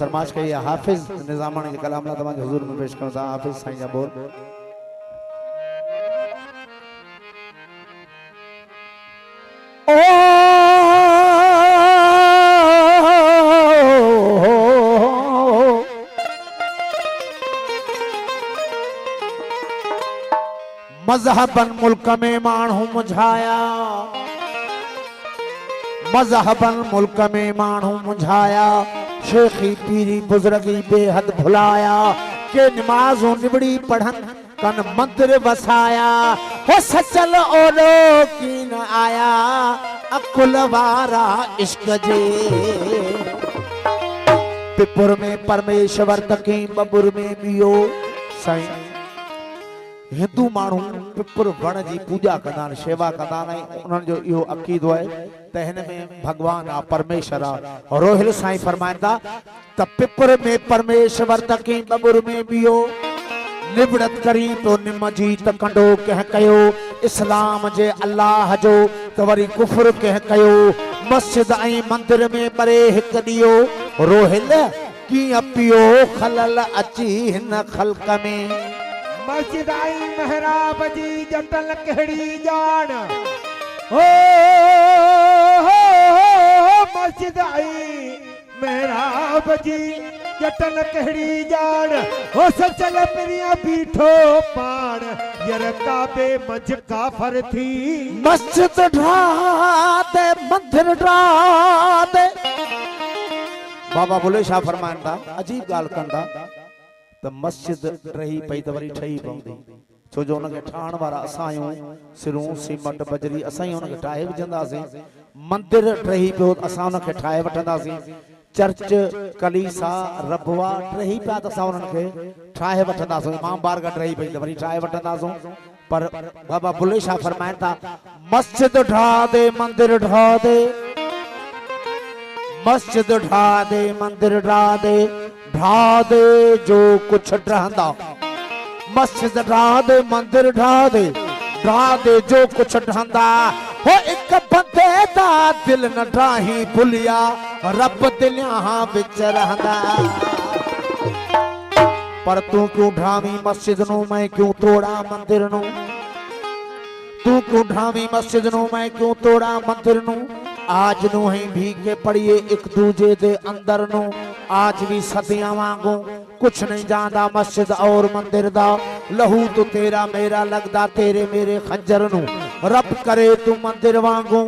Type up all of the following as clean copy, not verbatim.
फरमाश कही हाफिज निजामानी के कलाम ला तमाम हुजूर में पेश करता हाफिज साईं जा बोल मजहबन मुल्क में माण्हू मुझाया मजहबन मुल्क में माण्हू मुझाया शेखी पीरी बुजुर्गी बेहद भुलाया के नमाजों निबड़ी पढ़न कन मंदिर वसाया हो सचल ओलो की न आया अकुल वारा इश्क जे पिपुर में परमेश्वर तकी बबुर में बियो साईं हिंदू माण्हू पिपुर वण जी पूजा कंदा आहिनि शेवा कंदा आहिनि उन्हनि जो इहो अक़ीदो आहे त हिन में भगवान आ परमेश्वर आ रोहिल साईं फरमाईंदा त पिपुर में परमेश्वर तकी बबुर में बियो निबड़त करी तो निम जी त कंडो कंहिं कयो इस्लाम जे अल्लाह जो त वरी कुफर कंहिं कयो मस्जिद ऐं मंदिर में परे हिकु ॾियो रोहिल कीअं पियो खलल अची हिन ख़ल्क़ में मस्जिद आई महराब जी जटल कहिड़ी जान हो मस्जिद आई महराब जी जटल कहिड़ी जान हो सचल प्रिया बीठो पाण यर काबे मंझ काफर थी मस्जिद ढा दे मंदिर ढा दे बाबा बुले शाह फरमाईंदा अजीब ॻाल्हि कंदा त मस्जिद रही पई त वरी ठही पवंदी छो जो उनखे ठाहिण वारा असां आहियूं सिरूं सीमट बजरी असां ई उनखे ठाहे विझंदासीं मंदिर रही पियो असां उनखे ठाहे वठंदासीं चर्च कलीसा रबवा रही पिया त असां उन्हनि खे ठाहे वठंदासीं इमाम बारगाह रही पई त वरी ठाहे वठंदासीं पर बाबा बुले शाह फरमाइनि था मस्जिद ढा दे मंदिर ढा दे मस्जिद ढा दे मंदिर ढा दे ढा दे जो कुछ ढहंदा मस्जिद ढा दे मंदिर ढा दे जो कुछ ढहंदा हो एक बंदे दा दिल न ढाही भुलिया रब दिलियां विच रहंदा पर तू क्यों ढावी मस्जिद नु मैं क्यों तोड़ा मंदिर नु तू क्यों ढावी मस्जिद नु मैं क्यों तोड़ा मंदिर नु आज नु ही भीगे पड़िए एक दूजे दे अंदर नु आज भी सदियां वांगू कुछ नहीं जानदा मस्जिद और मंदिर दा लहू तो तेरा मेरा लगदा तेरे मेरे खंजर नु रब करे तू मंदिर वांगू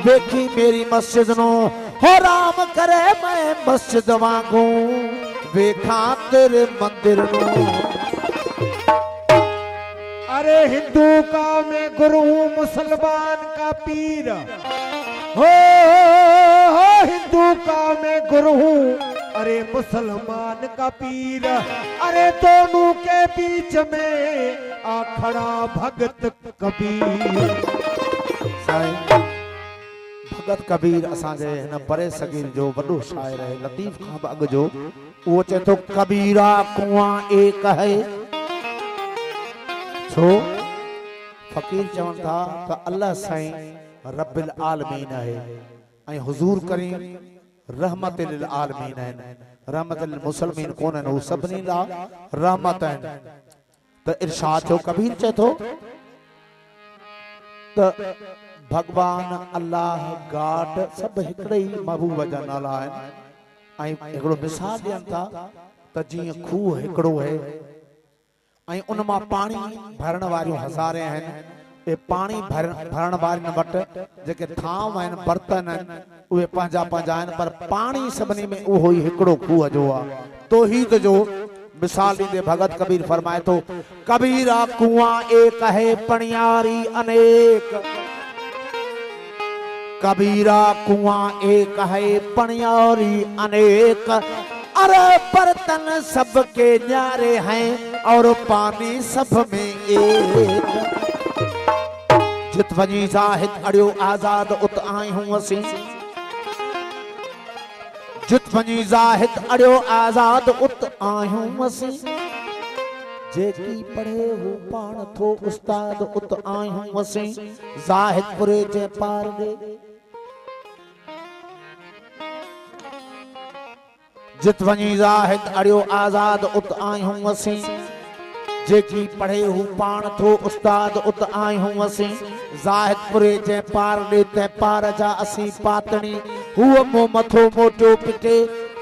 देखी मेरी मस्जिद नु हो राम करे मैं मस्जिद वांगू देखा तेरे मंदिर नु अरे हिंदू का मैं गुरु मुसलमान का पीर हो हिंदू का मैं गुरु हूँ अरे मुसलमान का पीर अरे दोनों के बीच में आ खड़ा भगत कबीर भगत कबीर असांजे हिन परे सगीर जो वॾो शाइर है लतीफ खां बि अॻु जो उहो चए थो कबीरा कुआं एक है छो फ़कीर चवनि था त अल्लाह साईं रब्बिल आलमीन है ऐं हुजूर करीम रहमत लिल आलमीन है रहमत लिल मुसलमीन कोन है सभिनी ला रहमत है त इरशाद थियो कबीर चए थो त भगवान अल्लाह गाड सब हिकड़े ही महबूब जा नाला आहिनि ऐं हिकिड़ो मिसाल ॾियनि था त जीअं खूह हिकिड़ो है ऐं उन मां पाणी भरण वारियूं हज़ारे आहिनि ए पानी भरण वारनि वटि जेके थाम आहिनि बर्तन आहिनि उहे पंहिंजा पंहिंजा आहिनि पर पाणी सभिनी में उहो ई हिकिड़ो खूह जो आहे तौहीद जो मिसाल ॾींदे भगत कबीर फरमाए थो कबीरा कुआं एक है पणियारी अनेक कबीरा कुआं एक है पणियारी अनेक अरे बर्तन सबके न्यारे हैं और पानी सब में एक जित वजी जाहिद अड़ियो आजाद उत आई हूं असी जित वजी जाहिद अड़ियो आजाद उत आई हूं असी जेकी पढ़े हो पाण थो उस्ताद उत आई हूं असी जाहिद पुरे जे पार दे जित वञी ज़ाहिद अड़ियो आज़ाद उत आहियूं असीं जेकी पढ़े हू पाण थो उस्ताद उत आहियूं असीं ज़ाहिदपुरे जे पार ॾे ते पार जा असीं पातणी हूअ मूं मथो मोटियो पिटे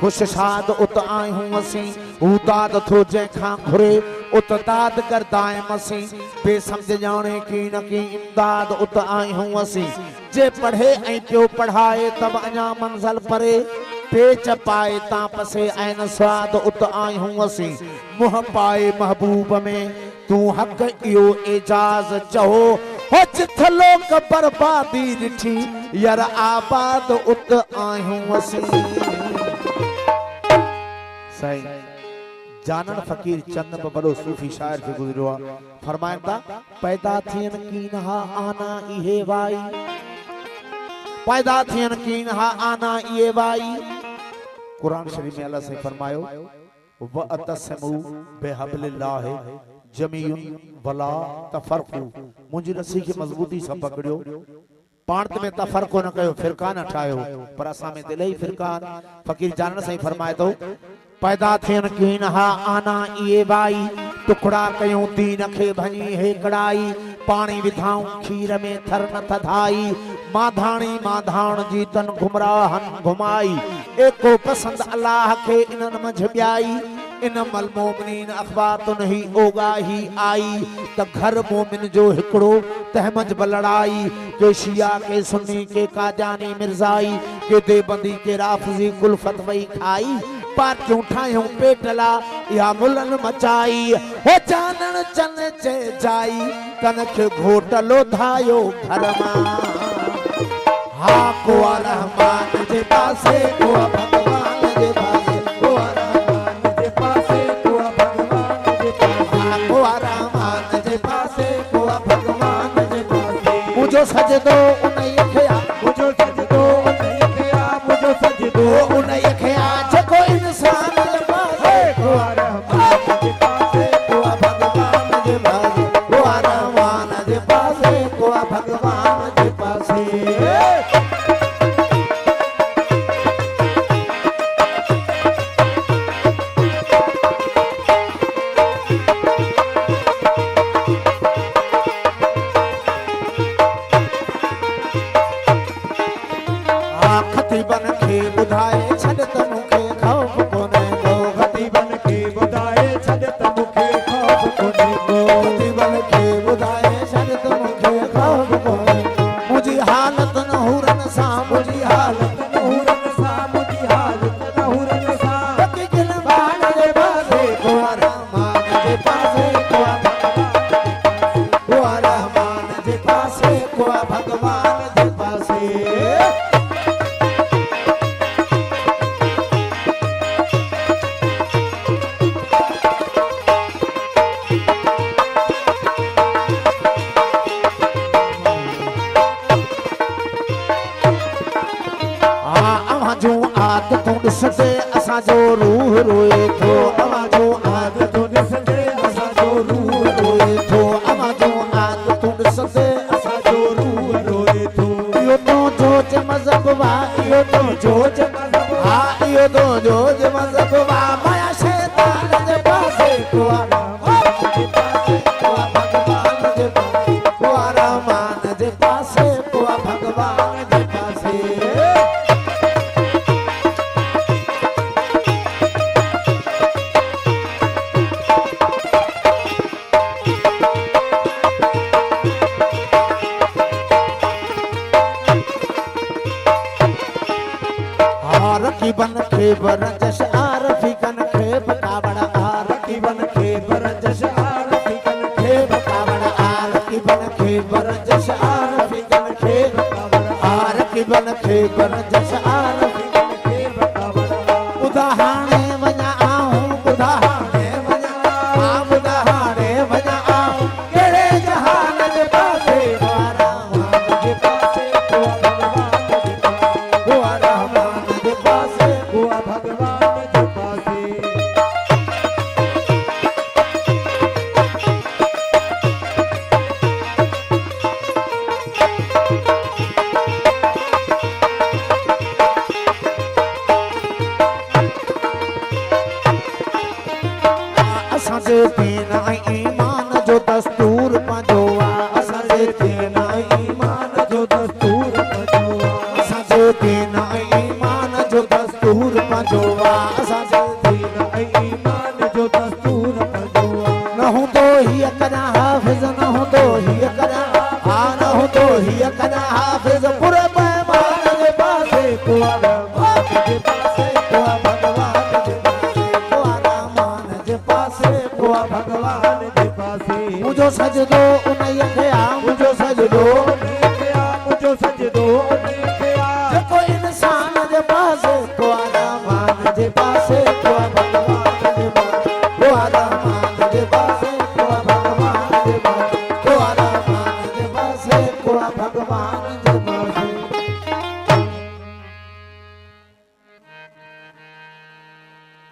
खुश शाद उत आहियूं असीं हू दाद थो जंहिंखां घुरे उत दाद करदाइम असीं बेसम्झ ॼाणे की न की इमदाद उत आहियूं असीं जे पढ़े ऐं पियो पढ़ाए तब अञा मंज़िल परे पेच पाए तापसे ऐन स्वाद उत आहियूं असीं मुंह पाए महबूब में तू हक़ इहो एजाज़ चओ हो जिथ लोक बर्बादी ॾिठी यार आबाद उत आहियूं असीं साईं जानन फकीर चंद बड़ो सूफी शायर थे गुजरियो आहे फरमाइनि था पैदा थियन कीनहा आना इहे वाई पैदा थियन कीनहा आना इहे वाई कुरान शरीफ में अल्लाह से फरमायो व अतसमु बिहब्लिल्लाह जमीउन वला तफरकू मुंहिंजी रस्सी खे मज़बूती सां पकड़ियो पाण में तफरको न कयो फिरका न ठाहियो पर असां में दिलई फिरका फकीर जानन साईं फरमाए थो पैदा थियन कीनहा आना इहे वाई टुकड़ा कयूं दीन खे भञी हेकड़ाई पाणी विधाऊं खीर में थर न थधाई माधाणी माधाण जी तन घुमराहन घुमाई एको पसंद अल्लाह के इनन मझ ब्याई इन मल मोमिनीन अखबातुन ही ओगाही आई त घर मोमिन जो हिकड़ो तहमज बलड़ाई के शिया के सुन्नी के काजानी मिर्जाई के देबंदी के राफजी कुलफत वही खाई पाटियूं ठाहियूं पेटला या मुलन मचाई हो जानन चन चे जाई कनक घोटलो धायो घर मां हा को रहमान जे पासे को भगवान जे पासे को रहमान जे पासे को भगवान जे पासे को रहमान जे पासे को भगवान जे पासे मुझो सजदो उन्हीं खे मुझो सजदो उन्हीं खे मुझो सजदो उन्हीं खे जेको इंसान जे पासे को रहमान जे पासे को भगवान जे पासे को रहमान जे पासे को भगवान जे पासे खतीबन खे ॿुधाए छॾ त मूंखे ख़ौफ़ कोन्हे को खतीबन खे ॿुधाए छॾ त मूंखे ख़ौफ़ कोन्हे को खतीबन खे ॿुधाए छॾ त मूंखे ख़ौफ़ कोन्हे मुंहिंजी हालत नहूरन सां मुंहिंजी हालत नहूरन सां मुंहिंजी हालत नहूरन सां तकी दिल बाण जे पासे को रहमान जे पासे को रहमान जे पासे को भगवान जे पासे आदतूं ॾिसंदे असांजो रूह रोए थो अवाजो आदतूं ॾिसंदे असांजो रूह रोए थो अवाजो आदतूं ॾिसंदे असांजो रूह रोए थो इहो तुंहिंजो ज मज़हब वा इहो तुंहिंजो ज मज़हब हा इहो तुंहिंजो ज मज़हब वा माया शैतान जे पासे को रहमान जे पासे को भगवान जे पासे को रहमान जे पासे को भगवान जे पासे रकीबन खे बरजश आरफीकन खे बकावड़ रकीबन खे बरजश आरफीकन खे बकावड़ रकीबन खे बरजश आरफीकन खे बकावड़ रकीबन खे बरजश आरफीकन खे बकावड़ उदाहरणे वञा आऊं उदाहरणे वञा उदाहरणे वञा आऊं कहिड़े जहान जे पासे रहमान जे पासे को भगवान जे पासे को रहमान जे पासे को भगवान जे पासे असांजे दीन ऐं ईमान जो दस्तूर पंहिंजो आहे असांजे दीन ऐं ईमान जो दस्तूर पंहिंजो आहे असांजे दीन ऐं ईमान जो दस्तूर पंहिंजो आहे असांजे दीन ऐं ईमान जो दस्तूर पंहिंजो आहे न हूंदो हीअ कॾहिं हाफ़िज़ न हूंदो हीअ कॾहिं हा न हूंदो हीअ कॾहिं हाफ़िज़ पूरे पैमान जे पासे को रहमान जे पासे को भॻवान जे पासे को रहमान जे पासे को भॻवान जे पासे मुंहिंजो सजदो उन्हीअ खे आ मुंहिंजो सजदो उन्हीअ खे आ मुंहिंजो सजदो उन्हीअ खे आ जेको इंसान जे पासे को रहमान जे पासे को भॻवान